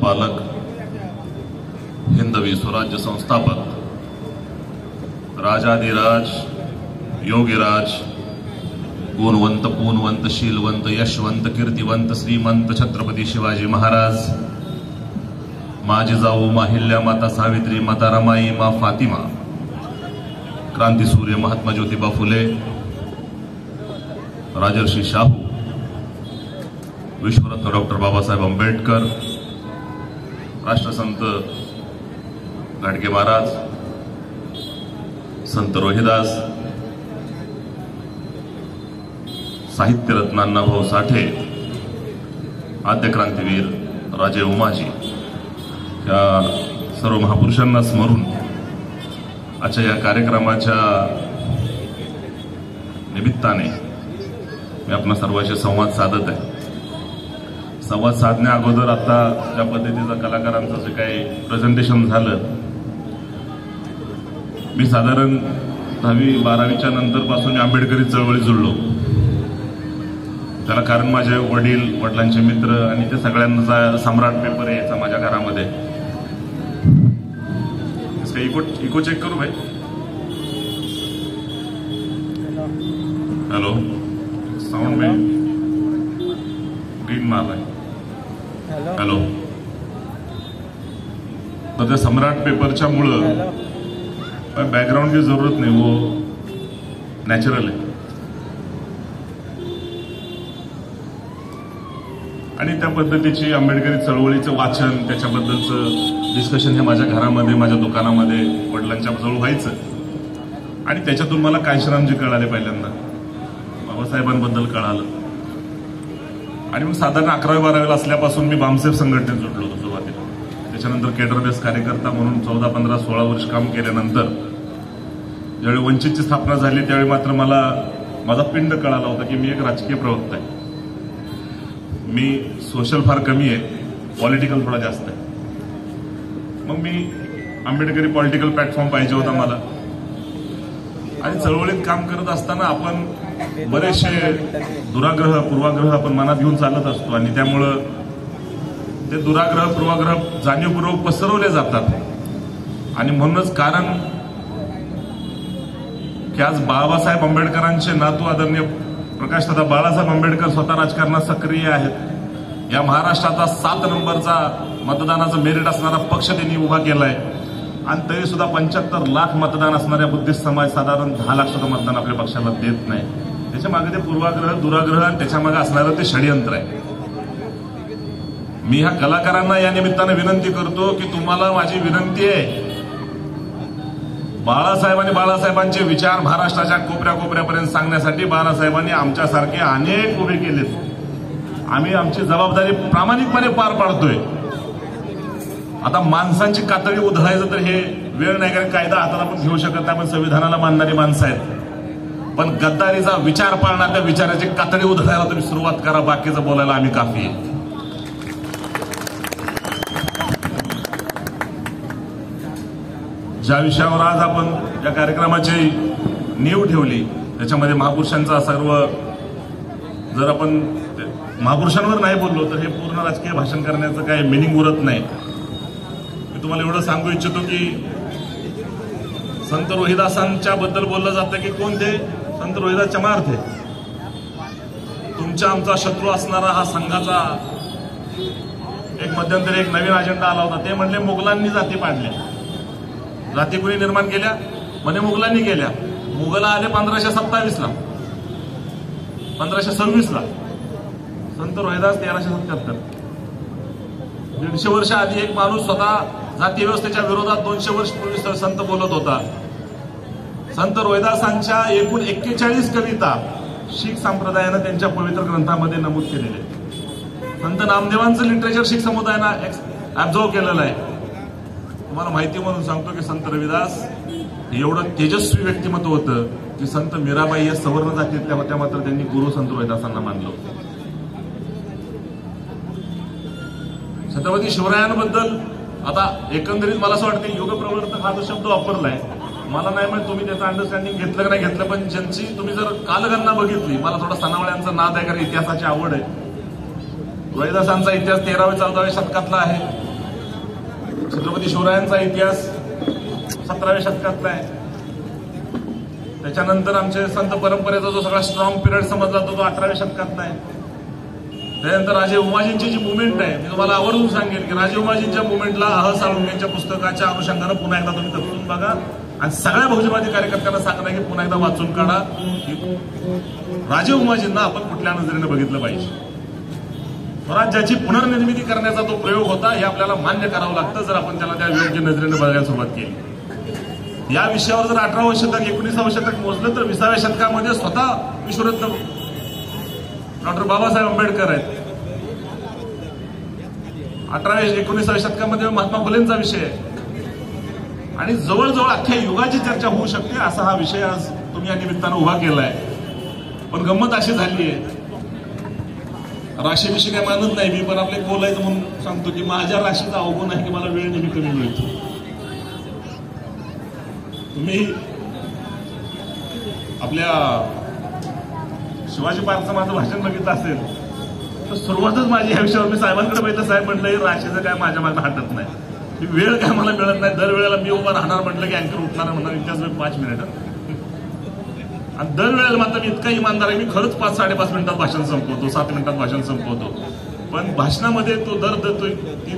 धर्मपालक, हिंदवी स्वराज्य संस्थापक, राजाधिराज, योगीराज, गुणवंत, पूनवंत, शीलवंत, यशवंत, कीर्तिवंत, श्रीमंत छत्रपती शिवाजी महाराज, माँ जिजाऊ, माँ हिल्या, माता सावित्री, माता रमाई, माँ फातिमा, क्रांतिसूर्य महात्मा ज्योतिबा फुले, राजर्षी शाहू, विश्वरत्न डॉक्टर बाबासाहेब आंबेडकर, राष्ट्रसंत गाडगे महाराज, संत रोहिदास, साहित्यरत्न अण्णाभाऊ साठे, आद्य क्रांतीवीर राजे उमाजी, या सर्व महापुरुषांना स्मरून आजच्या या कार्यक्रमाच्या निमित्ताने मी आपल्या सर्वांशी संवाद साधत आहे. संवाद साधण्या अगोदर आता ज्या पद्धतीचं कलाकारांचं जे काही प्रेझेंटेशन झालं, मी साधारण 10वी-12वीच्या नंतर पासून आंबेडकरी चळवळीत जुळलो. त्याला कारण माझे वडील, वडिलांचे मित्र आणि ते सगळ्यांचा सम्राट पेपर यायचा माझ्या घरामध्ये. इसका इको चेक करू भाई. हेलो, साउंड में ग्रीन मार रहा है. हेलो. तर त्या सम्राट पेपरच्या मुळे बॅकग्राउंड की जरूरत नाही, वो नॅचरल आहे. आणि त्या पद्धतीची आंबेडकरी चळवळीचं वाचन, त्याच्याबद्दलचं डिस्कशन हे माझ्या घरामध्ये, माझ्या दुकानामध्ये वडिलांच्या जवळ व्हायचं. आणि त्याच्यातून मला कांशीरामजी कळाले, पहिल्यांदा बाबासाहेबांबद्दल कळालं. आणि मग साधारण 11वी-12वीला असल्यापासून मी बामसेफ संघटनेत जुडलो होतो सुरुवातीला. त्याच्यानंतर केडर बेस कार्यकर्ता म्हणून 14, 15, 16 वर्ष काम केल्यानंतर ज्यावेळी वंचितची स्थापना झाली त्यावेळी मात्र मला माझा पिंड कळाला होता की मी एक राजकीय प्रवक्ता आहे. मी सोशल फार कमी आहे, पॉलिटिकल थोडा जास्त आहे. मग मी आंबेडकरी पॉलिटिकल प्लॅटफॉर्म पाहिजे होता मला. आणि चळवळीत काम करत असताना आपण बरेचसे दुराग्रह, पूर्वाग्रह आपण मनात घेऊन चालत असतो. आणि त्यामुळं ते दुराग्रह, पूर्वाग्रह जाणीवपूर्वक पसरवले जातात. आणि म्हणूनच कारण की आज बाबासाहेब आंबेडकरांचे नातू आदरणीय प्रकाशदादा बाळासाहेब आंबेडकर स्वतः राजकारणात सक्रिय आहेत. या महाराष्ट्राचा 7 नंबरचा मतदानाचं मेरिट असणारा पक्ष त्यांनी उभा केलाय. आणि तरी सुद्धा 75 लाख मतदान असणाऱ्या बुद्धिस्ट समाज साधारण 10 लाख सुद्धा मतदान आपल्या पक्षाला देत नाही. त्याच्या मागे ते पूर्वाग्रह, दुराग्रह आणि त्याच्या मागे असणारं ते षडयंत्र आहे. मी ह्या कलाकारांना या निमित्तानं विनंती करतो की तुम्हाला माझी विनंती आहे, बाळासाहेब आणि बाळासाहेबांचे विचार महाराष्ट्राच्या कोपऱ्याकोपऱ्यापर्यंत सांगण्यासाठी बाळासाहेबांनी आमच्यासारखे अनेक उभे केलेत. आम्ही आमची जबाबदारी प्रामाणिकपणे पार पाडतोय. आता माणसांची कातडी उधळायचं तर हे वेळ नाही, कारण कायदा हातात आपण घेऊ शकत नाही. आपण संविधानाला मानणारी माणसं आहेत. पण गद्दारीचा विचार पाळणार, त्या विचाराची कातडी उधळायला तुम्ही सुरुवात करा. बाकीचं बोलायला आम्ही काफी आहे. ज्या विषयावर आज आपण या कार्यक्रमाची नीव ठेवली त्याच्यामध्ये महापुरुषांचा सर्व, जर आपण महापुरुषांवर नाही बोललो तर हे पूर्ण राजकीय भाषण करण्याचं काही मिनिंग उरत नाही. मी तुम्हाला एवढं सांगू इच्छितो की संत रोहिदासांच्या बद्दल बोललं जातं की कोण ते? संत रोहिदास चमार थे. तुमच्या आमचा शत्रू असणारा हा संघाचा एक मध्यंतरी एक नवीन अजेंडा आला होता. ते म्हणले मुघलांनी जाती पाडल्या. जाती कोणी निर्माण केल्या? म्हणे मुघलांनी केल्या. मुघल आले 1527ला, 1526ला. संत रोहिदास 1377. 150 वर्ष आधी एक माणूस स्वतः जाती व्यवस्थेच्या विरोधात 200 वर्ष पूर्वी संत बोलत होता. संत रोहिदासांच्या एकूण 41 कविता शीख संप्रदायानं त्यांच्या पवित्र ग्रंथामध्ये नमूद केलेले. संत नामदेवांचं लिटरेचर शीख समुदायानं ऍब्झॉर्व केलेलं आहे. तुम्हाला माहिती म्हणून सांगतो की संत रविदास एवढं तेजस्वी व्यक्तिमत्व होतं की संत मीराबाई या सवर्ण जातीतल्या होत्या, मात्र त्यांनी गुरु संत रोहिदासांना मानलं होतं. छत्रपती शिवरायांबद्दल आता एकंदरीत मला असं वाटतं युगप्रवर्तक हा जो शब्द वापरलाय, मला नाही माहिती तुम्ही त्याचं अंडरस्टँडिंग घेतलं का नाही घेतलं, पण ज्यांची तुम्ही जर कालगणना बघितली, मला थोडा सनावळ्यांचा नाद आहे कारण इतिहासाची आवड आहे. रोहिदासांचा इतिहास 13व्या-14व्या शतकातला आहे. छत्रपती शिवरायांचा इतिहास 17व्या शतकातला आहे. त्याच्यानंतर आमचे संत परंपरेचा जो सगळा स्ट्रॉंग पिरियड समजला तो 18व्या शतकातला आहे. त्यानंतर राजे उमाजींची जी मुवमेंट आहे, मी तुम्हाला आवर्जून सांगेन की राजे उमाजींच्या मुवमेंटला साळुंखेच्या पुस्तकाच्या अनुषंगानं पुन्हा एकदा तुम्ही तपसून बघा आणि सगळ्या बहुजनवादी कार्यकर्त्यांना सांगणं की पुन्हा एकदा वाचून काढा की राजे उमाजींना आपण कुठल्या नजरेनं बघितलं पाहिजे. स्वराज्याची पुनर्निर्मिती करण्याचा तो प्रयोग होता हे आपल्याला मान्य करावं लागतं जर आपण त्याला त्या योग्य नजरेनं बघायला सुरुवात केली. या विषयावर जर 18वं शतक 19वं शतक मोजलं तर 20व्या शतकामध्ये स्वतः विश्वरत्न डॉक्टर बाबासाहेब आंबेडकर आहेत. 19व्या शतकामध्ये महात्मा फुलेंचा विषय आहे आणि जवळजवळ अख्ख्या युगाची चर्चा होऊ शकते असा हा विषय आज तुम्ही या निमित्तानं उभा केलाय. पण गंमत अशी झाली आहे, राशीविषयी काय मानत नाही मी, पण आपले बोलायचं म्हणून सांगतो की माझ्या राशीचा अवगुण आहे की मला वेळ नेहमी कमी मिळतो. तुम्ही आपल्या शिवाजी पार्कचं माझं भाषण बघितलं असेल तर सुरुवातच माझी ह्या विषयावर मी साहेबांकडे बघितलं. साहेब म्हटलं राशीचं काय माझ्या मागणं हटत नाही, ही वेळ काय मला मिळत नाही. दरवेळेला मी उभं राहणार म्हटलं की अँकर उठणार म्हणणार इतक्याच वेळ 5 मिनिटं आणि दरवेळेला मात्र मी इतका इमानदार आहे, मी खरंच 5-5.5 मिनिटात भाषण संपवतो, 7 मिनिटात भाषण संपवतो. पण भाषणामध्ये तो दर्द ती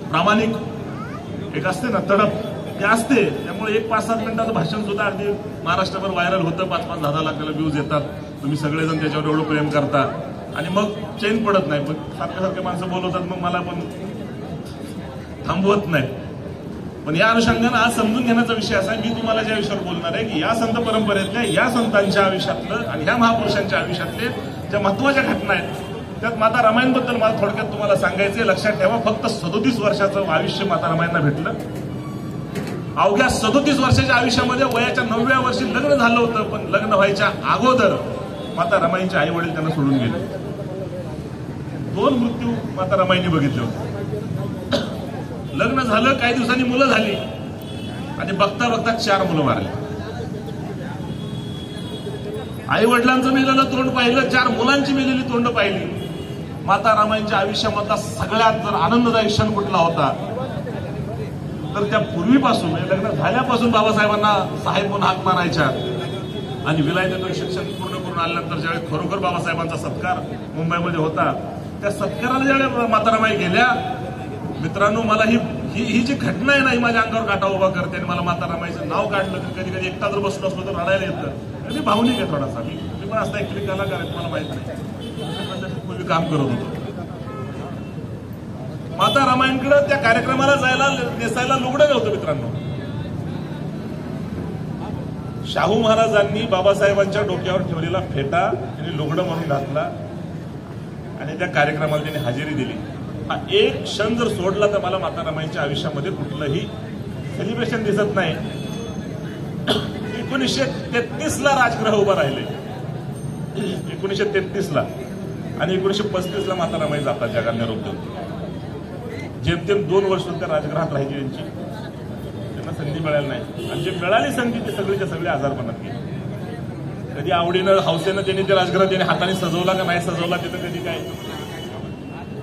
प्रामाणिक एक असते ना तडप ते असते. त्यामुळे 1-5-7 मिनिटाचं भाषण सुद्धा अगदी महाराष्ट्रभर व्हायरल होतं, 5-5-10 लाखाला व्ह्यूज येतात. तुम्ही सगळेजण त्याच्यावर एवढं प्रेम करता आणि मग चेन पडत नाही. पण सारखे माणसं बोलवतात मग मला पण थांबवत नाही. पण या अनुषंगानं आज समजून घेण्याचा विषय असा आहे, मी तुम्हाला ज्या विषयावर बोलणार आहे की या संत परंपरेतल्या या संतांच्या आयुष्यातलं आणि ह्या महापुरुषांच्या आयुष्यातले ज्या महत्वाच्या घटना आहेत त्यात माता रमाईंबद्दल मला थोडक्यात तुम्हाला सांगायचे. लक्षात ठेवा, फक्त 37 वर्षाचं आयुष्य माता रमाईंना भेटलं. अवघ्या 37 वर्षाच्या आयुष्यामध्ये वयाच्या 9व्या वर्षी लग्न झालं होतं, पण लग्न व्हायच्या अगोदर माता रमाईंचे आई वडील त्यांना सोडून गेले. 2 मृत्यू माता रमाईंनी बघितले होते. लग्न झालं, काही दिवसांनी मुलं झाली आणि बघता बघता 4 मुलं मारली. आई वडिलांचं मेलेलं तोंड पाहिलं, 4 मुलांची मेलेली तोंड पाहिली. माता रमाईंच्या आयुष्यामधला सगळ्यात जर आनंददायी क्षण कुठला होता तर त्या पूर्वीपासून लग्न झाल्यापासून बाबासाहेबांना साहेब म्हणून हाक मारायच्या आणि विलायतेतून शिक्षण पूर्ण करून आल्यानंतर ज्यावेळी खरोखर बाबासाहेबांचा सत्कार मुंबईमध्ये होता त्या सत्काराला ज्यावेळी माता रमाई गेल्या, मित्रांनो मला ही जी घटना आहे ना ही माझ्या अंगावर काटा उभा करते. आणि मला माता रमाईचं नाव काढलं तर कधी कधी एकटा जर बसलो असलो तर रडायला येतं. मी भावनिक आहे थोडासा, मी पण असता ऍक्च्युली कलाकार आहे, तुम्हाला माहित नाही, पूर्वी काम करत होतो. माता रमाईंकडे त्या कार्यक्रमाला जायला नेसायला लुगडं नव्हतं मित्रांनो. शाहू महाराजांनी बाबासाहेबांच्या डोक्यावर ठेवलेला फेटा त्यांनी लुगडं म्हणून घातला आणि त्या कार्यक्रमाला त्यांनी हजेरी दिली. हा एक क्षण जर सोडला तर मला माता रमाईंच्या आयुष्यामध्ये कुठलंही सेलिब्रेशन दिसत नाही. 1933 ला राजगृह उभं राहिले, 1933 ला आणि 1935 ला माता रमाई जातात जगाला निरोप देऊन. जेमतेम 2 वर्ष त्या राजगृहात राहिली त्यांची, त्यांना संधी मिळाली नाही आणि जे मिळाली संधी ते सगळीच्या सगळे आजारपणात गेले. कधी आवडीनं हौसेनं त्यांनी ते राजगृह त्यांनी हाताने सजवला का नाही सजवला तिथं कधी काय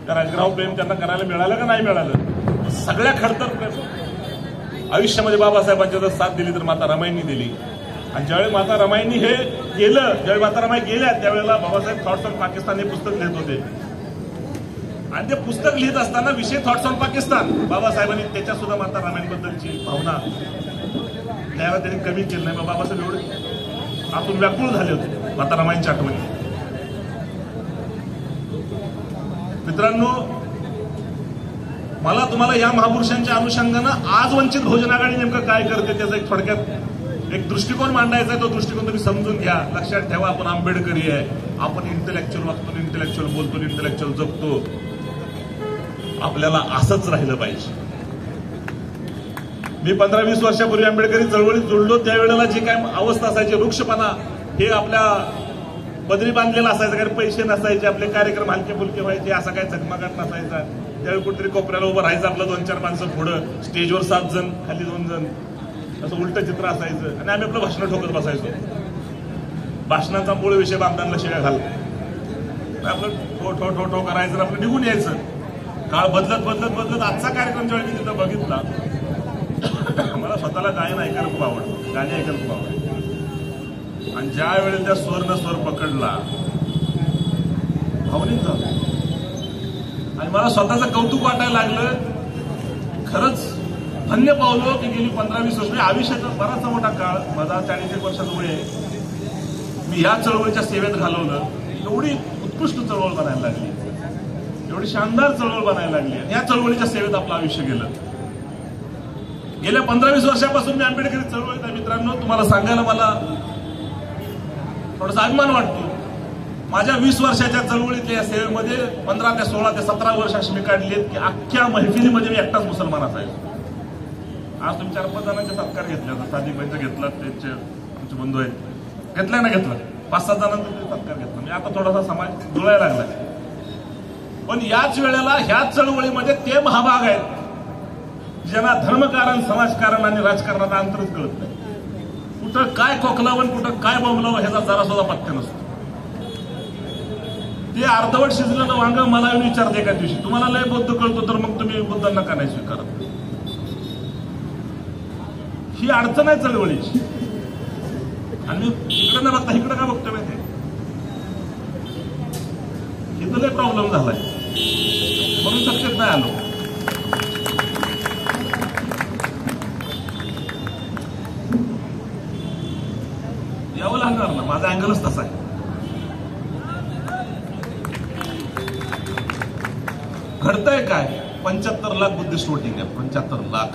त्या राजगृहावर प्रेम त्यांना करायला मिळालं का नाही मिळालं. सगळ्या खडतर प्रेम आयुष्यामध्ये बाबासाहेबांच्या जर साथ दिली तर माता रमाईंनी दिली. आणि ज्यावेळी माता रमाईंनी हे केलं, ज्यावेळी माता रमाई गेल्या त्यावेळेला बाबासाहेब थॉट्स ऑन पाकिस्तान हे पुस्तक लिहित होते आणि ते पुस्तक लिहित असताना विषय थॉट्स ऑन पाकिस्तान बाबासाहेबांनी त्याच्या सुद्धा माता रमाईंबद्दलची भावना त्यावेळेला त्यांनी कमी केलं नाही. बाबासाहेब एवढे आतून व्याकुळ झाले होते माता रमाईंच्या आठवणी. मित्रांनो, मला तुम्हाला या महापुरुषांच्या अनुषंगानं आज वंचित बहुजन आघाडी नेमकं काय करते त्याचा एक थोडक्यात एक दृष्टिकोन मांडायचा आहे. तो दृष्टिकोन तुम्ही समजून घ्या. लक्षात ठेवा, आपण आंबेडकरी आहे, आपण इंटेलेक्च्युअल वागतो, इंटेलेक्च्युअल बोलतो, इंटेलेक्च्युअल जगतो. आपल्याला असंच राहिलं पाहिजे. मी 15-20 वर्षापूर्वी आंबेडकरी चळवळीत जोडलो त्यावेळेला जी काय अवस्था असायची, वृक्षपणा हे आपल्या पदरी बांधलेला असायचं, कारण पैसे नसायचे, आपले कार्यक्रम हलके फुलके व्हायचे, असा काही चकमकाट नसायचा. त्यावेळी कुठेतरी कोपऱ्याला उभं राहायचं, आपलं 2-4 माणसं पुढं, स्टेजवर 7 जण, खाली 2 जण, असं उलट चित्र असायचं आणि आम्ही आपलं भाषण ठोकत बसायचो. भाषणाचा मूळ विषय बामदांना शिव्या घाल, आपलं ठो ठो ठो ठो करायचं, आपलं निघून यायचं. काळ बदलत बदलत बदलत आजचा कार्यक्रम ज्यावेळी मी तिथं बघितला, मला स्वतःला गायन ऐकायला खूप आवडतं, गाणी ऐकायला खूप आवडतं. आणि ज्या वेळेला त्या स्वर पकडला, भावनिक झालं आणि मला स्वतःचं कौतुक वाटायला लागलं. खरंच धन्य पावलो की गेली 15-20 वर्ष आयुष्याचा बराचसा मोठा काळ, माझा 40 वर्षाचा वय आहे, मी या चळवळीच्या सेवेत घालवलं. एवढी उत्कृष्ट चळवळ बनायला लागली, एवढी शानदार चळवळ बनायला लागली आणि या चळवळीच्या सेवेत आपलं आयुष्य गेलं. गेल्या 15-20 वर्षापासून मी आंबेडकरी चळवळीत आहे. मित्रांनो, तुम्हाला सांगायला मला थोडासा अभिमान वाटतो. माझ्या 20 वर्षाच्या चळवळीतल्या या सेवेमध्ये 15 ते 16 ते 17 वर्ष अशी मी काढली आहेत की अख्ख्या महफिलीमध्ये मी एकटाच मुसलमान असायचो. आज तुम्ही 4-5 जणांचे सत्कार घेतले, सादिकबाईंचा घेतला, त्यांचे आमचे बंधू आहेत, घेतलाय ना, घेतला 5-7 जणांचा सत्कार घेतला. मी आता थोडासा समाज जुळायला लागला. पण याच वेळेला ह्या चळवळीमध्ये ते महाभाग आहेत ज्यांना धर्मकारण, समाजकारण आणि राजकारणाचा अंतरच कळत नाही. कुठं काय खोकलावं, कुठं काय बोंबलावं ह्याचा जरा सुद्धा पत्ते नसतो. ते अर्धवट शिजलेलं वांग मला विचारते एका दिवशी, तुम्हाला लय बौद्ध कळतो तर मग तुम्ही बुद्धांना का नाही स्वीकारत? ही अडचण आहे चळवळीची. आणि मी इकडे न बघता इकडे का बघतोय माहिती, इथं लय प्रॉब्लेम झालाय म्हणून सत्तेत नाही आलो. यावं लागणार ना, माझा अँगलच तसा आहे. घडतंय काय, 75 लाख बुद्धिस्ट वोटिंग आहे. 75 लाख,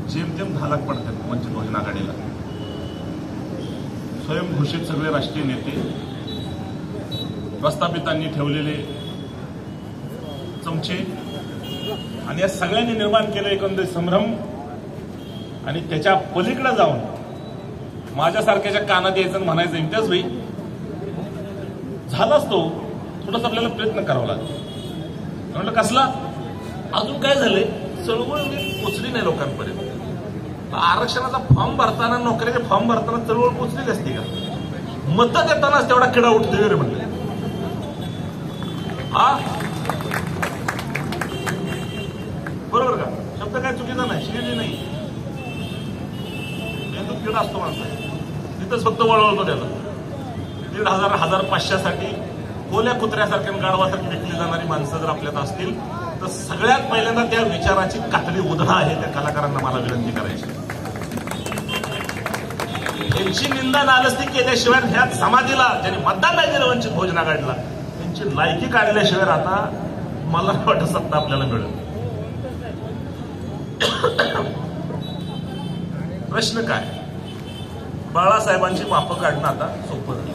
जेमतेम 10 लाख पडतात वंचित बहुजन आघाडीला. स्वयंघोषित सगळे राष्ट्रीय नेते, प्रस्थापितांनी ठेवलेले चमचे आणि या सगळ्यांनी निर्माण केलं एकंदरीत संभ्रम. आणि त्याच्या पलीकडे जाऊन माझ्यासारख्याच्या कानात यायचं आणि म्हणायचं, इम्तियाज भाई झालाच तो, थोडासा आपल्याला प्रयत्न करावा लागेल. म्हटलं कसला? अजून काय झालंय, चळवळ पोचली नाही लोकांपर्यंत. आरक्षणाचा फॉर्म भरताना, नोकरीचे फॉर्म भरताना चळवळ पोचलेली असते का? मतं देतानाच तेवढा किडा उठतोय रे म्हणलं. हा बरोबर का? शब्द काय चुकीचा नाही, शिकली नाही, मेंदूत किडा असतो माणसा. तिथंच फक्त वळवतो त्याला. 1,000-1,500 साठी कोल्या कुत्र्यासारख्या गाढवासारखी विकली जाणारी माणसं जर आपल्यात असतील तर सगळ्यात पहिल्यांदा त्या विचाराची कातडी उधळा आहे त्या कलाकारांना मला विनंती करायची. त्यांची निंदा नालस्ती केल्याशिवाय ह्या समाधीला ज्यांनी मतदान नाही दिलं वंचित बहुजन आघाडीला, त्यांची लायकी काढल्याशिवाय आता मला वाटत सत्ता आपल्याला मिळेल. प्रश्न काय, बाळासाहेबांची माफं काढणं आता सोपं झालं.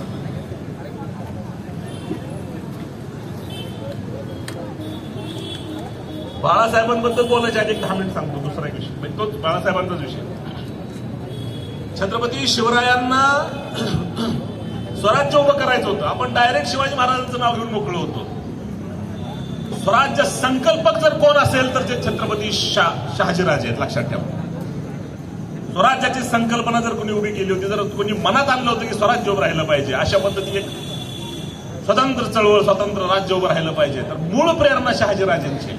बाळासाहेबांबद्दल बोलायच्या आधी 10 मिनिट सांगतो दुसरा एक विषय, म्हणजे तोच बाळासाहेबांचाच विषय. छत्रपती शिवरायांना स्वराज्य उभं करायचं होतं. आपण डायरेक्ट शिवाजी महाराजांचं नाव घेऊन मोकळं होतो. स्वराज्य संकल्पक जर कोण असेल तर ते छत्रपती शहाजीराजे आहेत, लक्षात ठेवा. स्वराज्याची संकल्पना जर कोणी उभी केली होती, जर कोणी मनात आणलं होतं की स्वराज्य उभं राहिलं पाहिजे, अशा पद्धतीने एक स्वतंत्र चळवळ, स्वतंत्र राज्य उभं राहिलं पाहिजे, तर मूळ प्रेरणा शहाजीराजेंची.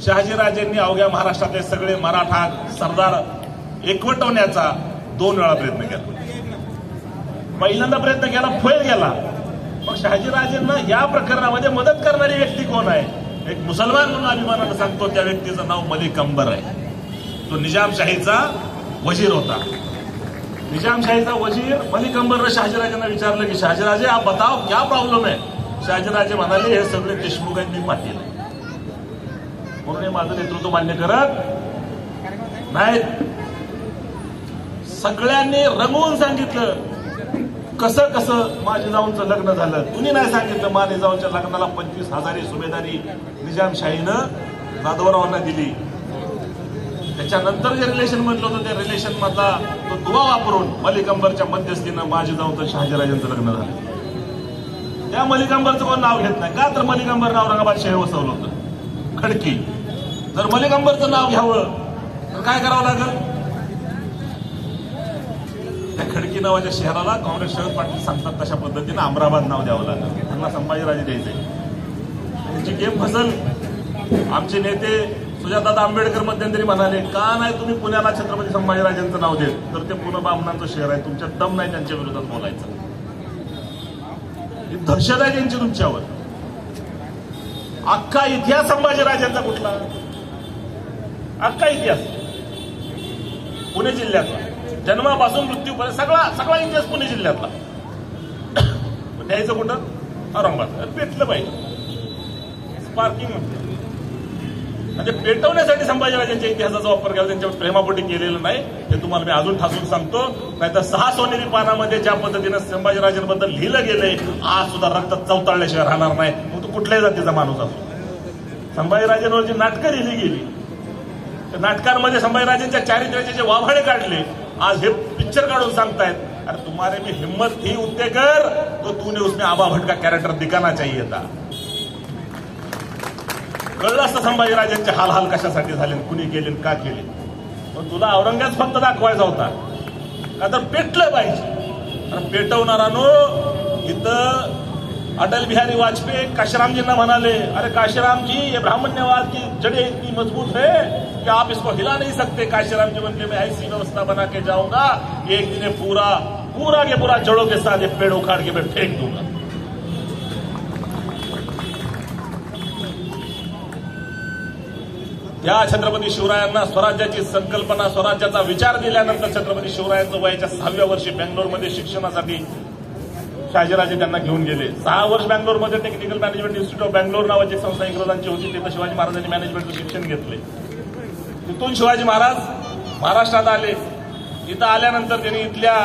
शहाजीराजेंनी अवघ्या महाराष्ट्रातले सगळे मराठा सरदार एकवटवण्याचा 2 वेळा प्रयत्न केला. पहिल्यांदा प्रयत्न केला, फेल गेला. मग शहाजीराजेंना या प्रकरणामध्ये मदत करणारी व्यक्ती कोण आहे? एक मुसलमान म्हणून अभिमानानं सांगतो, त्या व्यक्तीचं नाव मलिक अंबर आहे. तो निजामशाहीचा वजीर होता. निजामशाहीचा वजीर मलिक अंबरने शहाजीराजेंना विचारलं की शहाजीराजे आप बताओ क्या प्रॉब्लेम है? शहाजीराजे म्हणाले हे सगळे देशमुख आहेत, मी पाटील आहे म्हणून हे माझं नेतृत्व मान्य करत नाहीत. सगळ्यांनी रंगवून सांगितलं कसं कसं माझे जाऊनचं लग्न झालं. कुणी नाही सांगितलं माझे जाऊनच्या लग्नाला 25,000 सुभेदारी निजामशाहीनं जाधवरावांना दिली. त्याच्यानंतर जे रिलेशन म्हटलं होतं त्या रिलेशन मधला तो दुवा वापरून मलिक अंबरच्या मध्यस्थीनं माझे जाऊनचं शहाजीराजांचं लग्न झालं. त्या मलिक अंबरचं कोण नाव घेत नाही का? तर मलिक अंबरनं औरंगाबाद शहर वसवलं होतं, खडकी. जर मलिक अंबरचं नाव घ्यावं तर काय करावं लागेल? त्या खडकी नावाच्या शहराला काँग्रेस शरद पाटील सांगतात तशा पद्धतीनं अमराबाद नाव द्यावं लागेल. त्यांना संभाजीराजे द्यायचे. त्यांची गेम फसल आमचे नेते सुजाताताई आंबेडकर मध्यंतरी म्हणाले, का नाही तुम्ही पुण्याला छत्रपती संभाजीराजांचं नाव देत, तर ते पुणे बामणांचं शहर आहे, तुमच्यात दम नाही त्यांच्या विरोधात बोलायचं. ही दहशत आहे त्यांची तुमच्यावर. अख्खा इतिहास संभाजीराजांचा कुठला, अख्खा इतिहास पुणे जिल्ह्यातला, जन्मापासून मृत्यूपर्यंत सगळा इतिहास पुणे जिल्ह्यातला. द्यायचं कुठं, औरंगाबाद. पेटलं पाहिजे, स्पार्किंग म्हणजे पेटवण्यासाठी संभाजीराजांच्या इतिहासाचा वापर केला, त्यांच्यावर प्रेमापोटी केलेलं नाही. हे तुम्हाला मी अजून ठासून सांगतो. नाहीतर 6 सोनेरी पानामध्ये ज्या पद्धतीनं संभाजीराजांबद्दल लिहिलं गेलंय, आज सुद्धा रक्तात चवताळल्याशिवाय राहणार नाही. मग तो कुठल्याही जातीचा माणूस असतो. संभाजीराजांवर जी नाटकं लिहिली गेली, त्या नाटकांमध्ये संभाजीराजांच्या चारित्र्याचे जे वाभाडे काढले, आज हे पिक्चर काढून सांगतायत, अरे तुम्हारे में हिम्मत थी उत्तेकर, तो तूने उसमें आबा भट्ट का कैरेक्टर दिखाना चाहिए था. कळलं असतं संभाजीराजांचे हाल कशासाठी झाले, कुणी केले, का केले. पण तुला औरंगाबाद फक्त दाखवायचा होता का, तर पेटलं पाहिजे. आणि पेटवणारानो, इथं अटल बिहारी वाजपेयी काशीरामजींना म्हणाले, अरे काशीराम जी, ये ब्राह्मण्यवाद की जड़ें इतनी मजबूत है कि आप इसको हिला नहीं सकते. काशीराम जी बनके मैं ऐसी व्यवस्था बना के जाऊंगा, एक दिन पूरा के पूरा जड़ों के साथ ये पेड़ उखाड़ के मैं फेंक दूंगा. या छत्रपती शिवरायांना स्वराज्याची संकल्पना, स्वराज्याचा विचार दिल्यानंतर छत्रपती शिवरायांचं वयाच्या 6व्या वर्षी बेंगलोरमध्ये शिक्षणासाठी शहाजीराजे त्यांना घेऊन गेले. 6 वर्ष बेंगलोरमध्ये technical management institute of Bangalore नावाची संस्था इंग्रजांची होती. तिथं शिवाजी महाराजांनी मॅनेजमेंटचं शिक्षण घेतले. तिथून शिवाजी महाराज महाराष्ट्रात आले. इथं आल्यानंतर त्यांनी इथल्या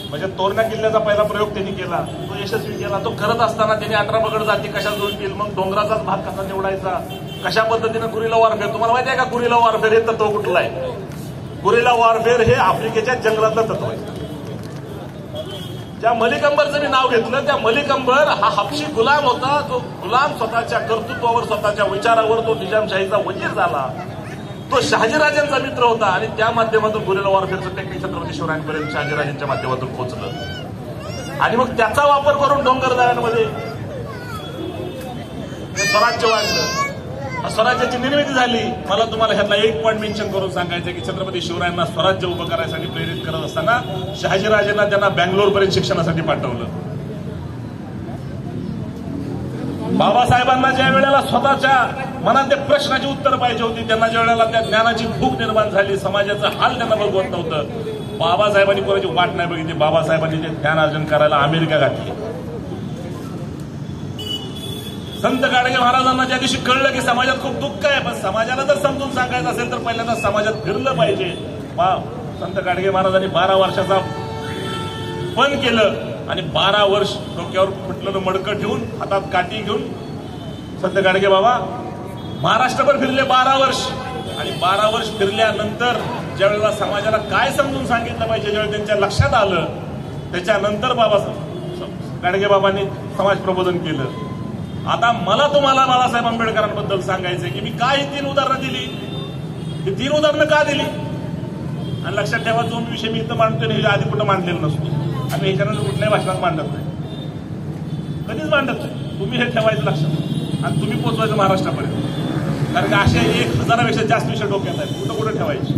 म्हणजे तोरणा किल्ल्याचा पहिला प्रयोग त्यांनी केला, तो यशस्वी केला. तो करत असताना त्यांनी 18 पगड जाती कशा जोडतील, मग डोंगराचाच भाग कसा निवडायचा, कशा पद्धतीनं गुरिला वॉरफेअर. तुम्हाला माहिती आहे का गुरिला वॉरफेअर हे तत्व कुठलं आहे? गुरिला वॉरफेअर हे आफ्रिकेच्या जंगलातलं तत्व आहे. ज्या मलिक अंबरचं मी नाव घेतलं, त्या मलिक अंबर हा हबशी गुलाम होता. जो गुलाम स्वतःच्या कर्तृत्वावर, स्वतःच्या विचारावर तो निजामशाहीचा वजीर झाला. तो शहाजीराजांचा मित्र होता आणि त्या माध्यमातून गुरिला वॉरफेअरचं टेक्निक छत्रपती शिवरायांपर्यंत शहाजीराजांच्या माध्यमातून पोहोचलं. आणि मग त्याचा वापर करून डोंगरदऱ्यांमध्ये स्वराज्य वाढलं, स्वराज्याची निर्मिती झाली. मला तुम्हाला ह्यातला एक पॉईंट मेन्शन करून सांगायचं की छत्रपती शिवरायांना स्वराज्य उभं करायसाठी प्रेरित करत असताना शहाजीराजांना त्यांना बेंगलोरपर्यंत शिक्षणासाठी पाठवलं. बाबासाहेबांना ज्या वेळेला स्वतःच्या मनात त्या प्रश्नाची उत्तर पाहिजे होती, त्यांना ज्या वेळेला त्या ज्ञानाची भूक निर्माण झाली, समाजाचं हाल त्यांना बघवत नव्हतं, बाबासाहेबांनी कोणाची वाट नाही बघितली. बाबासाहेबांनी ते ज्ञान अर्जन करायला अमेरिका घातली. संत गाडगे महाराजांना ज्या दिवशी कळलं की समाजात खूप दुःख आहे, पण समाजाला जर समजून सांगायचं असेल तर पहिल्यांदा समाजात फिरलं पाहिजे. संत गाडगे महाराजांनी 12 वर्षाचा पण केलं आणि 12 वर्ष डोक्यावर फुटलेलं मडकं ठेवून, हातात काठी घेऊन संत गाडगे बाबा महाराष्ट्रभर फिरले 12 वर्ष. आणि 12 वर्ष फिरल्यानंतर ज्यावेळेला समाजाला काय समजून सांगितलं पाहिजे, ज्यावेळेला त्यांच्या लक्षात आलं, त्याच्यानंतर गाडगे बाबांनी समाज प्रबोधन केलं. आता मला तुम्हाला बाळासाहेब आंबेडकरांबद्दल सांगायचंय की मी काय ही 3 उदाहरणं दिली. ही 3 उदाहरणं का दिली? आणि लक्षात ठेवा, जो विषय मी इथं मांडतोय हे आधी कुठं मांडलेलं नसतो. आम्ही ह्याच्यानंतर कुठल्याही भाषणात मांडत नाही, कधीच मांडत नाही. तुम्ही हे ठेवायचं लक्षात आणि तुम्ही पोहोचवायचं महाराष्ट्रापर्यंत. कारण का अशा 1000पेक्षा जास्त विषय डोक्यात आहेत, कुठं कुठं ठेवायचे.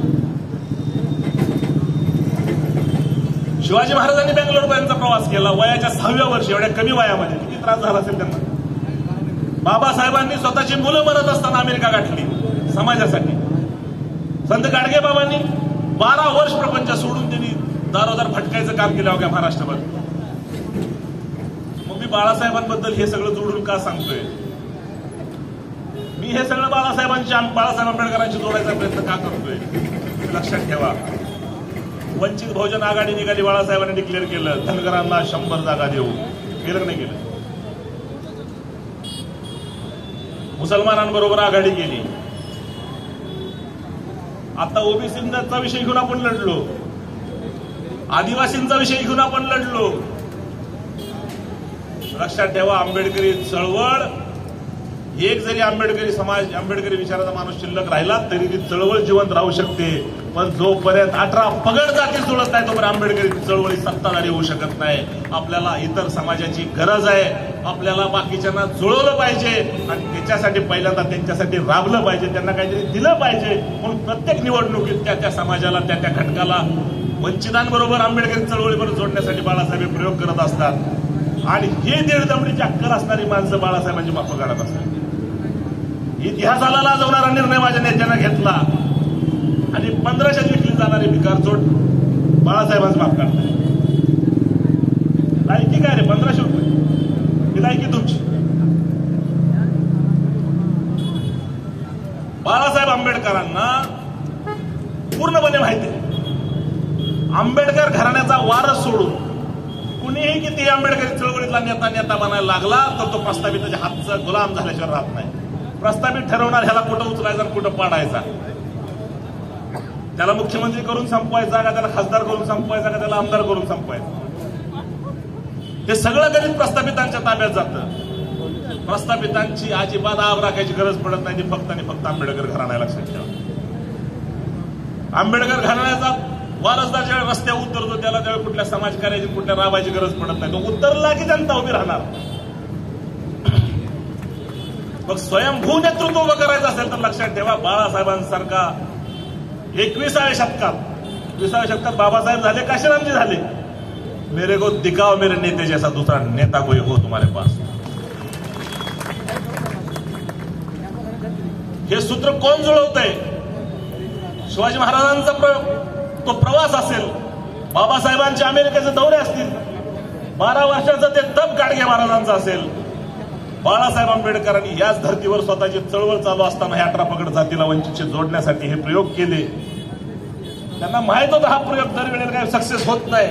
शिवाजी महाराजांनी बेंगलोरपर्यंतचा प्रवास केला वयाच्या 6व्या वर्षी. एवढ्या कमी वयामध्ये किती त्रास झाला असेल त्यांना. बाबासाहेबांनी स्वतःची मुलं मरत असताना अमेरिका गाठली समाजासाठी. संत गाडगे बाबांनी 12 वर्ष प्रपंच सोडून त्यांनी दारोदार भटकायचं काम केलं अवघ्या महाराष्ट्रभर. मग मी बाळासाहेबांबद्दल हे सगळं जोडून का सांगतोय? मी हे सगळं बाळासाहेब आंबेडकरांशी जोडायचा प्रयत्न का करतोय? लक्षात ठेवा, वंचित बहुजन आघाडी निघाली, बाळासाहेबांनी डिक्लेअर केलं धनगरांना 100 जागा देऊ. केलं नाही केलं? मुसलमानांबरोबर आघाडी केली. आता ओबीसीचा विषय घेऊन आपण लढलो, आदिवासींचा विषय घेऊन आपण लढलो. लक्षात ठेवा, आंबेडकरी चळवळ एक जरी आंबेडकरी समाज, आंबेडकरी विचाराचा माणूस शिल्लक राहिला तरी ती चळवळ जिवंत राहू शकते. पण जोपर्यंत 18 पगड जाती जुळत नाही तोपर्यंत आंबेडकरी चळवळी सत्ताधारी होऊ शकत नाही. आपल्याला इतर समाजाची गरज आहे. आपल्याला बाकीच्यांना जुळवलं पाहिजे आणि त्याच्यासाठी पहिल्यांदा त्यांच्यासाठी राबलं पाहिजे, त्यांना काहीतरी दिलं पाहिजे. म्हणून प्रत्येक निवडणुकीत त्या समाजाला, त्या घटकाला, वंचितांबरोबर आंबेडकरी चळवळीबरोबर जोडण्यासाठी बाळासाहेब प्रयोग करत असतात. आणि हे दीड दमडीची अक्कल असणारी माणसं बाळासाहेबांची माफं काढत असतात. इतिहासाला लाजवणारा निर्णय माझ्या नेत्यानं घेतला आणि 1500 विकली जाणारी भिकारचोट बाळासाहेबांचं माफ काढताय. लायकी काय रे? 1500 रुपये ही लायकी तुमची. बाळासाहेब आंबेडकरांना पूर्णपणे माहिती आहे आंबेडकर घराण्याचा वारस सोडून कुणीही किती आंबेडकरी चळवळीतला नेता बनायला लागला तर तो प्रस्थापिताच्या हातचा गुलाम झाल्याशिवाय राहत नाही. प्रस्थापित ठरवणार ह्याला कुठं उचलायचा आणि कुठं पाडायचा, त्याला मुख्यमंत्री करून संपवायचा का त्याला खासदार करून संपवायचा का त्याला आमदार करून संपवायचा, हे सगळं कधीच प्रस्थापितांच्या ताब्यात जातं. प्रस्थापितांची अजिबात आब राखायची गरज पडत नाही. ती फक्त आणि फक्त आंबेडकर घराण्याला लक्षात ठेवा. आंबेडकर घराण्याचा वारसदार ज्यावेळी रस्त्यावर उतरतो त्याला त्यावेळी कुठल्या समाजकार्याची, कुठल्या राबायची गरज पडत नाही. तो उतरला की जनता उभी राहणार. मग स्वयंभू नेतृत्व उभं करायचं असेल तर लक्षात ठेवा बाळासाहेबांसारखा 21व्या शतकात बाबासाहेब झाले, काशीरामजी झाले. मेरे को दिखाओ मेरे नेते जैसा दूसरा नेता कोई हो तुम्हारे पास. हे सूत्र कोण जुळवतंय? शिवाजी महाराजांचा तो प्रवास असेल, बाबासाहेबांचे अमेरिकेचे दौरे असतील, 12 वर्षाचं ते तप गाडगे महाराजांचं असेल. बाळासाहेब आंबेडकरांनी याच धर्तीवर स्वतःची चळवळ चालू असताना हे 18 पगड जातीला वंचितशी जोडण्यासाठी हे प्रयोग केले. त्यांना माहित होतं हा प्रयोग दरवेळेला काही सक्सेस होत नाही,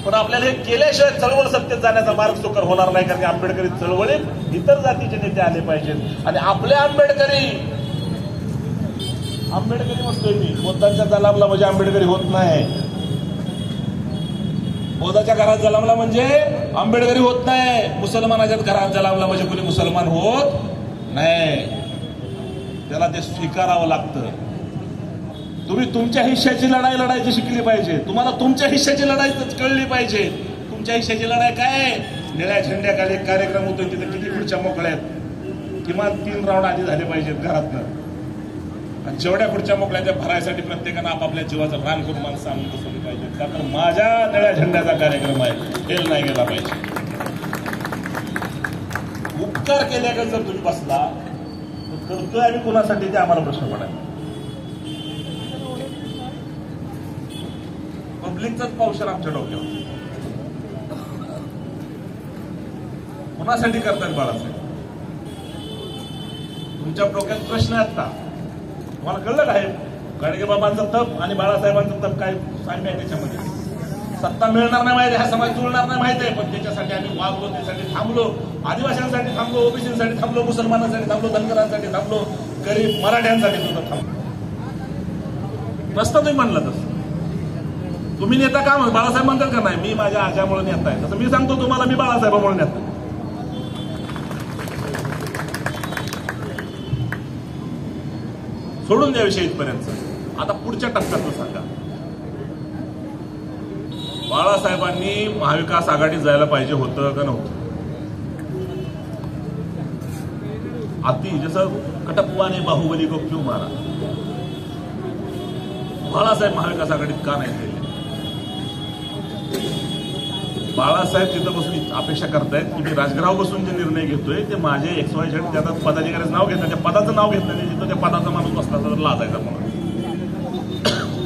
पण आपल्याला हे केल्याशिवाय चळवळ सत्तेत जाण्याचा मार्ग सुकर होणार नाही. कारण की आंबेडकरी चळवळीत इतर जातीचे नेते आले पाहिजेत. आणि आपले आंबेडकरी म्हणतोय मी, बौद्धांच्या जलामला म्हणजे आंबेडकरी होत नाही. बौद्धाच्या घरात जलामला म्हणजे आंबेडकरी होत नाही. मुसलमानाच्या घरात जलामला म्हणजे कोणी मुसलमान होत नाही. त्याला ते स्वीकारावं लागतं. तुम्ही तुमच्या हिश्श्याची लढाई लढायची शिकली पाहिजे. तुम्हाला तुमच्या हिश्श्याची लढाई कळली पाहिजे. तुमच्या हिश्श्याची लढाई काय? निळ्या झेंड्याखाली एक कार्यक्रम होतो, तिथे किती खुर्च्या मोकळ्या आहेत, किमान 3 राऊंड आधी झाले पाहिजेत घरातनं. आणि जेवढ्या खुर्च्या मोकळ्या त्या भरायसाठी प्रत्येकानं आपापल्या जीवाचं रान करून माणसं आणून बसवली पाहिजे. कारण माझ्या निळ्या झेंड्याचा कार्यक्रम आहे, फेल नाही गेला पाहिजे. उपकार केल्याकडे जर तुम्ही बसला तर करतोय आम्ही कुणासाठी ते आम्हाला प्रश्न पडायला. पब्लिकचाच पावशेर आमच्या डोक्यावर. कुणासाठी करतात बाळासाहेब? तुमच्या डोक्यात प्रश्न आहेत का? तुम्हाला कळलं काय? गाडगे बाबांचा तप आणि बाळासाहेबांचा तप काय साम्य आहे त्याच्यामध्ये? सत्ता मिळणार नाही माहिती, हा समाज जुळणार नाही माहिती आहे, पण त्याच्यासाठी आम्ही वागलो, त्यासाठी थांबलो. आदिवासींसाठी थांबलो, ओबीसीसाठी थांबलो, मुसलमानांसाठी थांबलो, धनगरांसाठी थांबलो, गरीब मराठ्यांसाठी सुद्धा थांबलो. नसतं तुम्ही म्हणलं तसं. तुम्ही नेता का म्हणत? बाळासाहेब म्हणतात का नाही मी माझ्या आज्यामुळे नेता आहे, तसं मी सांगतो तुम्हाला मी बाळासाहेबांमुळे नेता. सोडून द्या विषय इथपर्यंत. आता पुढच्या टप्प्यातलं सांगा. बाळासाहेबांनी महाविकास आघाडीत जायला पाहिजे होतं का नव्हतं? अति जसं कटप्पा ने बाहुबली को क्यों मारा, बाळासाहेब महाविकास आघाडीत का नाही गेले? बाळासाहेब तिथं बसून अपेक्षा करतायत की मी राजगृहावर बसून जे निर्णय घेतोय ते माझे XYZ त्याचा पदाधिकाऱ्याचं नाव घेतलं, त्या पदाचं नाव घेतलं नाही, जिथं त्या पदाचा माणूस बसला तर लाजायचा म्हणून.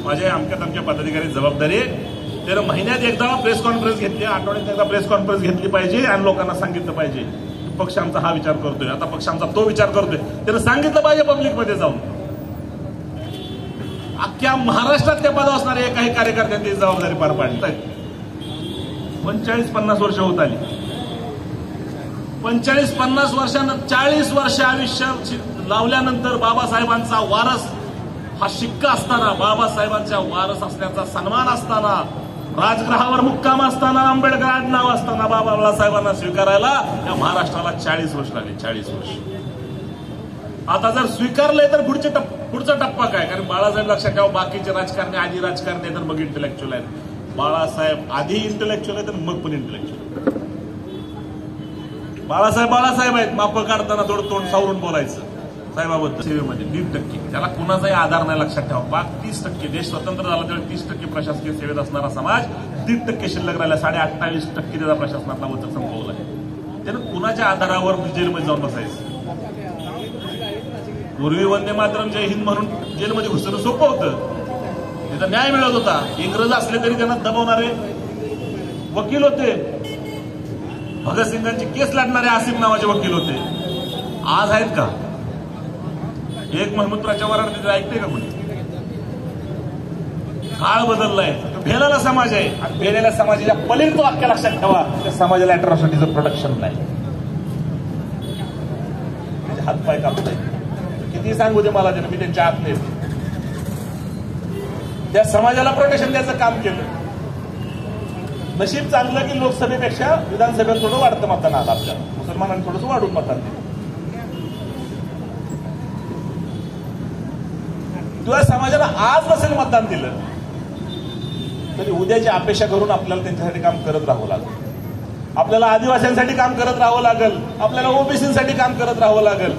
माझ्या अमक्या पदाधिकारी जबाबदारी आहे. त्यानं महिन्यात एकदा प्रेस कॉन्फरन्स घेतली, आठवड्यात एकदा प्रेस कॉन्फरन्स घेतली पाहिजे आणि लोकांना सांगितलं पाहिजे पक्ष आमचा हा विचार करतोय, आता पक्ष आमचा तो विचार करतोय. त्यानं सांगितलं पाहिजे पब्लिकमध्ये जाऊन. अख्ख्या महाराष्ट्रात त्या पदावर असणाऱ्या एकाही कार्यकर्त्यांनी जबाबदारी पार पाडली. 45-50 वर्ष होत आली. 45-50 वर्षानंतर 40 वर्ष आयुष्य लावल्यानंतर बाबासाहेबांचा वारस हा शिक्का असताना, बाबासाहेबांच्या वारस असल्याचा सन्मान असताना, राजगृहावर मुक्काम असताना, आंबेडकर आडनाव असताना बाबासाहेबांना स्वीकारायला या महाराष्ट्राला 40 वर्ष लागली. 40 वर्ष. आता जर स्वीकारलंय तर पुढचा टप्पा काय? कारण बाळासाहेब लक्षात ठेवा, बाकीचे राजकारणी आधी राजकारणी आहेत तर मग इंटेलेक्च्युअल आहेत. बाळासाहेब आधी इंटेलेक्च्युअल आहेत तर मग पण इंटेलेक्च्युअल. बाळासाहेब आहेत. माप काढताना थोडं तोंड सावरून बोलायचं साहेबाबद्दल. सेवेमध्ये 1.5%, त्याला कुणाचाही आधार नाही. लक्षात ठेवा, पाक 30%. देश स्वतंत्र झाला त्यावेळी 30% प्रशासकीय सेवेत असणारा समाज 1.5% शिल्लक राहिला. 28.5% त्याचा प्रशासनातला वचक संपवला आहे. त्यानं कुणाच्या आधारावर जेलमध्ये जाऊन बसायचं? पूर्वी वंदे मातरम जय हिंद म्हणून जेलमध्ये घुसणं सोपं होतं, त्याचा न्याय मिळत होता. इंग्रज असले तरी त्यांना दबवणारे वकील होते. भगतसिंगांची केस लढणारे आसिफ नावाचे वकील होते. आज आहेत का? एक महमूदराच्या वराड ऐकते का कोणी? काळ बदललाय. भेलेला समाज आहे आणि भेलेल्या समाजाच्या पलीकडचं वाक्य लक्षात ठेवा, त्या समाजाला अॅट्रॉसिटीचं प्रोटेक्शन नाही. त्याचे हातपाय कापते. किती सांगू दे मला, मी त्यांच्या आत नाही. त्या समाजाला प्रोटेक्शन द्यायचं काम केलं. नशीब चांगलं की लोकसभेपेक्षा विधानसभेत थोडं वाढतं मतदान आलं. आपल्याला मुसलमानांनी थोडंसं वाढून मतदान दिलं. किंवा समाजाला आज नसेल मतदान दिलं तरी उद्याची अपेक्षा करून आपल्याला त्यांच्यासाठी काम करत राहावं लागेल. आपल्याला आदिवासींसाठी काम करत राहावं लागेल. आपल्याला ओबीसीसाठी काम करत राहावं लागेल.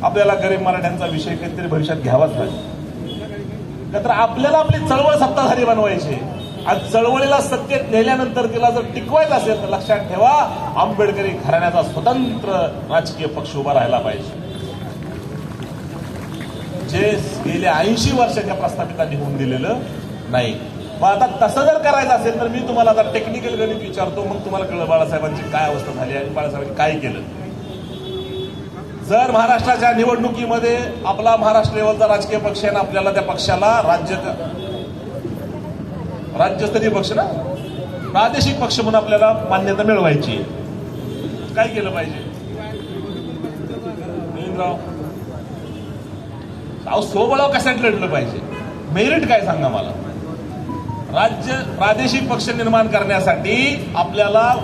आपल्याला गरीब मराठ्यांचा विषय काहीतरी भविष्यात घ्यावाच लागेल. तर आपल्याला आपली चळवळ सत्ताधारी बनवायची. आज चळवळीला सत्तेत नेल्यानंतर तिला जर टिकवायचं असेल तर लक्षात ठेवा, आंबेडकरी घराण्याचा स्वतंत्र राजकीय पक्ष उभा राहायला पाहिजे, जे गेल्या 80 वर्षाच्या प्रस्थापितांनी होऊन दिलेलं नाही. मग आता तसं जर करायचं असेल तर मी तुम्हाला आता टेक्निकल गणित विचारतो, मग तुम्हाला कळलं बाळासाहेबांची काय अवस्था झाली आणि बाळासाहेबांनी काय केलं. जर महाराष्ट्राच्या निवडणुकीमध्ये आपला महाराष्ट्र लेवलचा राजकीय पक्ष आहे ना, आपल्याला त्या पक्षाला राज्यस्तरीय पक्ष ना, प्रादेशिक पक्ष म्हणून आपल्याला मान्यता मिळवायची, काय केलं पाहिजे? मिलिंदराव सोबळाव कशासाठी लढलं पाहिजे? मेरिट काय सांगा मला. प्रादेशिक पक्ष निर्माण करण्यासाठी आपल्याला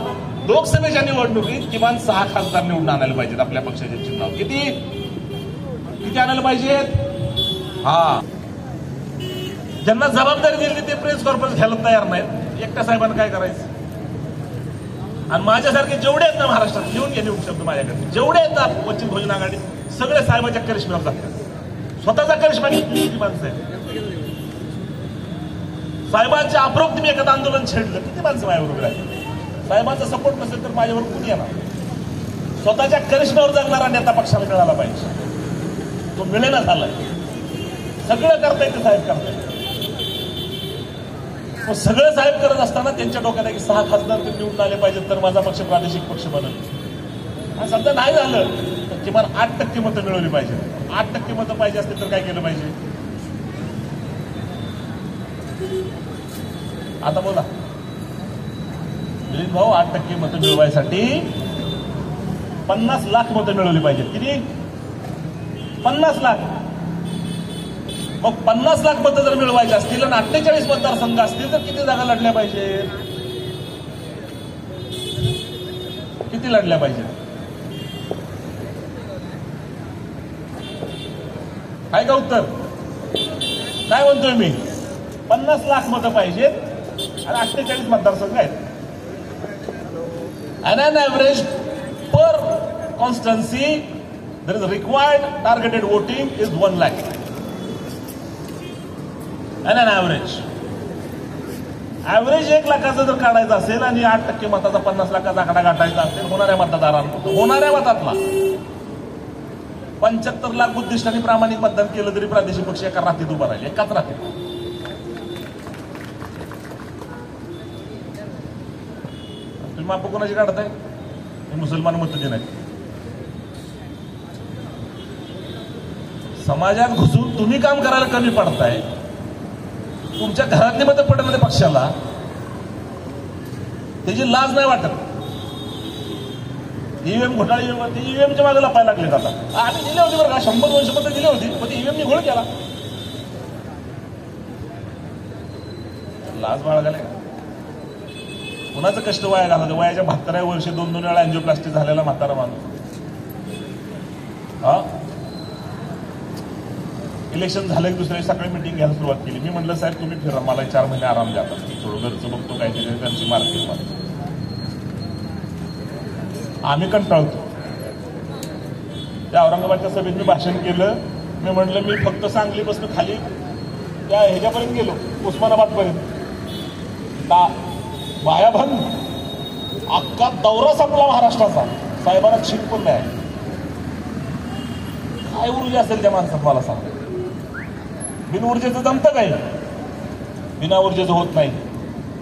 लोकसभेच्या निवडणुकीत किमान 6 खासदार निवडून आणायला पाहिजेत. आपल्या पक्षाचे चिन्ह किती आणायला पाहिजेत? हा, ज्यांना जबाबदारी दिली ते प्रेस कॉन्फरन्स घ्यायला तयार नाहीत. एकट्या साहेबांना काय करायचं? आणि माझ्यासारखे जेवढे आहेत ना महाराष्ट्रात, घेऊन गेले शब्द माझ्याकडे, जेवढे आहेत ना वंचित बहुजन आघाडी, सगळे साहेबांच्या करिश्म्यावर जातात. स्वतःचा करिश्मा किती माणसं आहेत? साहेबांच्या अप्रोक्त मी एखादं आंदोलन छेडलं, किती माणसं माझ्याबरोबर आहेत? साहेबांचा सपोर्ट नसेल तर माझ्यावर कुणी येणार? स्वतःच्या करिश्म्यावर जगणारा नेता पक्षाला मिळाला पाहिजे. तो मिळेना झालाय. सगळं करता येते साहेब करतायत. सगळं साहेब करत असताना त्यांच्या डोक्यात की 6 खासदार निवडून आले पाहिजेत तर माझा पक्ष प्रादेशिक पक्ष बनेल. आणि समजा नाही झालं तर किमान 8% मतं मिळवली पाहिजे. 8% मतं पाहिजे असतील तर काय केलं पाहिजे? आता बोला मिलिंद भाऊ, 8% मतं मिळवायसाठी 50 लाख मतं मिळवली पाहिजेत. किती? 50 लाख. मग 50 लाख मतं जर मिळवायची असतील आणि 48 मतदारसंघ असतील तर किती जागा लढल्या पाहिजेत? किती लढल्या पाहिजेत? आहे का उत्तर? काय म्हणतोय मी? 50 लाख मतं पाहिजेत आणि 48 मतदारसंघ आहेत. And an average per constituency there is required targeted voting is 1 lakh. And an average 1 लाखाचं जर काढायचं असेल आणि 8% मताचा 50 लाखाचा आकडा गाठायचा असेल होणाऱ्या मतदारांना, होणाऱ्या मतातला 75 लाख उद्दिष्टाने प्रामाणिक मतदान केलं तरी प्रादेशिक पक्ष एका रात्रीत उभा राहील. एकाच रात्रीत. तुम्ही माप कोणाची काढताय? मुसलमान मतं देणार. समाजात घुसून तुम्ही काम करायला कमी पडताय. तुमच्या घरातली मतं पडणाऱ्या पक्षाला त्याची लाज नाही वाटत. ईव्हीएम घोटाळे ईव्हीएमच्या मागे लपायला लागलेत. आता आम्ही दिले होते बरं का, 100-200 मतं दिली होती, पण ईव्हीएमनी घोळ केला. लाज बाळगायला कुणाचं कष्ट वाया घालवलं? वयाच्या 72व्या वर्षी 2 वेळा अँजिओप्लास्टी झालेला म्हातारा माणूस. हा, इलेक्शन झालं की दुसऱ्या सकाळी मिटिंग घ्यायला सुरुवात केली. मी म्हटलं साहेब तुम्ही फिरा, मला 4 महिने आराम द्या, थोडं घरचं बघतो काय ते घरची मार्केटमध्ये. आम्ही कंटाळतो. त्या औरंगाबादच्या सभेत मी भाषण केलं. मी म्हटलं मी फक्त सांगलीपासून खाली त्या ह्याच्यापर्यंत गेलो, उस्मानाबादपर्यंत, मायाभंग अख्खा दौरा संपला महाराष्ट्राचा. साहेबांना छिट पण नाही. काय ऊर्जा असेल त्या माणसात मला सांग. बिन ऊर्जेचं जमतं काय? बिना ऊर्जेचं होत नाही.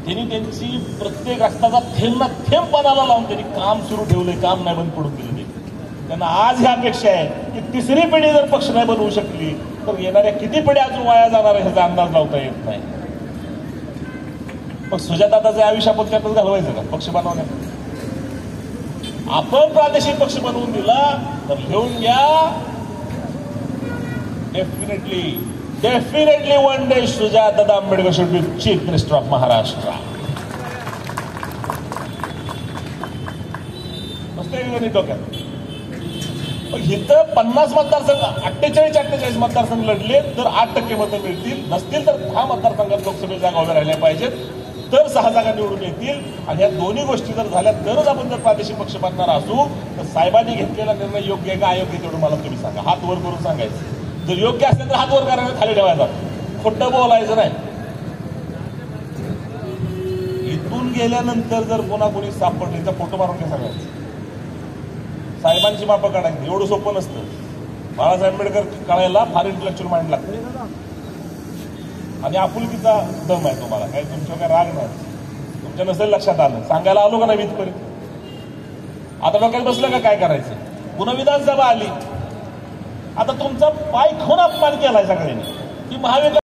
त्यांनी त्यांची प्रत्येक रक्ताचा थेंब ना थेंब पणाला लावून त्यांनी काम सुरू ठेवलंय. काम नाही बंद पडून दिलं. त्यांना आज ही अपेक्षा आहे की तिसरी पिढी जर पक्ष नाही बनवू शकली तर येणाऱ्या किती पिढ्या अजून वाया जाणार आहे ह्याचा अंदाज लावता येत नाही. मग सुजाताचं आयुष्य आपण त्यातच घालवायचं का पक्ष बनवण्यात? आपण प्रादेशिक पक्ष बनवून दिला तर घेऊन घ्या. Definitely one day Sujata Ambedkar should be chief minister of Maharashtra. मस्त डोक्यात. इथं 50 मतदारसंघ 48 मतदारसंघ लढले तर 8% मतं मिळतील. नसतील तर 10 मतदारसंघात लोकसभेच्या जागा उभ्या राहिल्या पाहिजेत, तर 6 जागा निवडून येतील. आणि या दोन्ही गोष्टी जर झाल्या तरच आपण जर प्रादेशिक पक्ष बनणार असू तर साहेबांनी घेतलेला निर्णय योग्य आहे का अयोग्य तेवढं मला तुम्ही सांगा. हात वर करून सांगायचं. जर योग्य असेल तर हात वर करायला खाली ठेवायचा, खोटं बोलायचं नाही. इथून गेल्यानंतर जर कोणा कोणी सापडले तर फोटो मारून काय सांगायचं? साहेबांची मापं काढायची एवढं सोपं नसतं. बाळासाहेब आंबेडकर कळायला फार इंटलेक्च्युअल माइंड लागते आणि आपुलकीचा दम आहे तुम्हाला. काही तुमच्या काय राग नाही. तुमच्या नसेल लक्षात आलं, सांगायला आलो का नाही इथपर्यंत? आता डोक्यात बसलं का काय करायचं? पुन्हा विधानसभा आली. आता तुमचा पाय खाऊन अपमान केलाय सगळ्यांनी की महाविकास